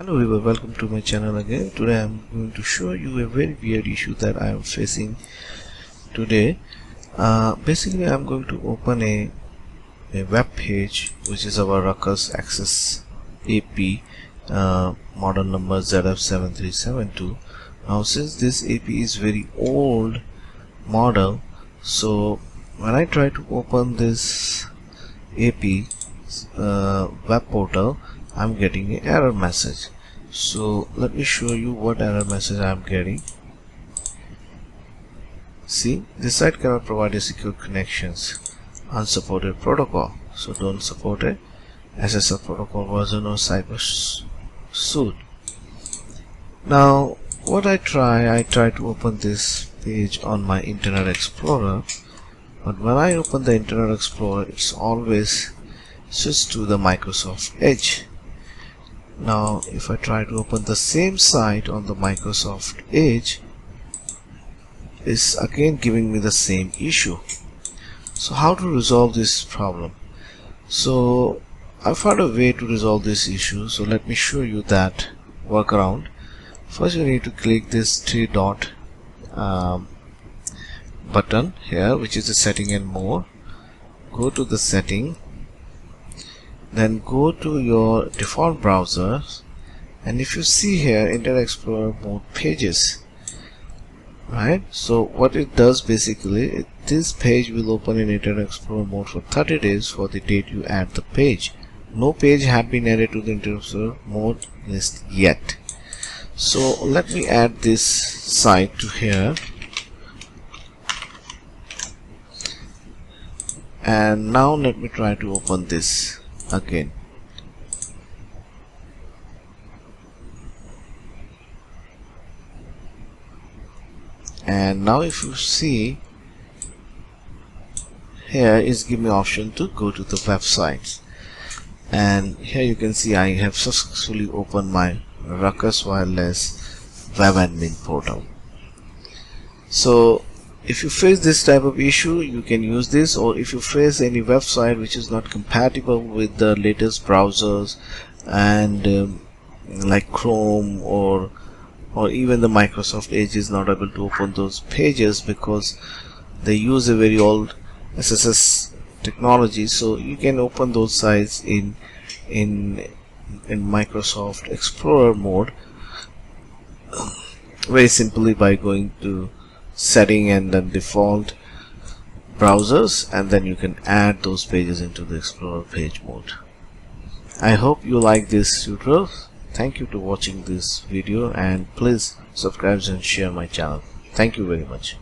Hello everyone, welcome to my channel again. Today I'm going to show you a very weird issue that I am facing today. Basically I'm going to open a web page which is our Ruckus Access AP model number ZF7372. Now since this AP is very old model, so when I try to open this AP web portal, I'm getting an error message. So let me show you what error message I'm getting. See, this site cannot provide a secure connections, unsupported protocol, so don't support a SSL protocol version or CyberSuite. Now what I try to open this page on my Internet Explorer, but when I open the Internet Explorer, it's always switched to the Microsoft Edge. Now if I try to open the same site on the Microsoft Edge, it's again giving me the same issue. So how to resolve this problem? So I found a way to resolve this issue, so let me show you that workaround. First you need to click this three dot button here, which is the setting and more. Go to the setting, then go to your default browser, and if you see here Internet Explorer mode pages, right? So what it does basically, this page will open in Internet Explorer mode for 30 days for the date you add the page. No page had been added to the Internet Explorer mode list yet. So let me add this site to here, and now let me try to open this again. And now if you see here is give me option to go to the websites, and here you can see I have successfully opened my Ruckus Wireless web admin portal. So if you face this type of issue, you can use this, or if you face any website which is not compatible with the latest browsers and like Chrome or even the Microsoft Edge is not able to open those pages because they use a very old SSL technology, so you can open those sites in Microsoft Explorer mode very simply by going to setting and then default browsers, and then you can add those pages into the Explorer page mode. I hope you like this tutorial. Thank you for watching this video, and please subscribe and share my channel. Thank you very much.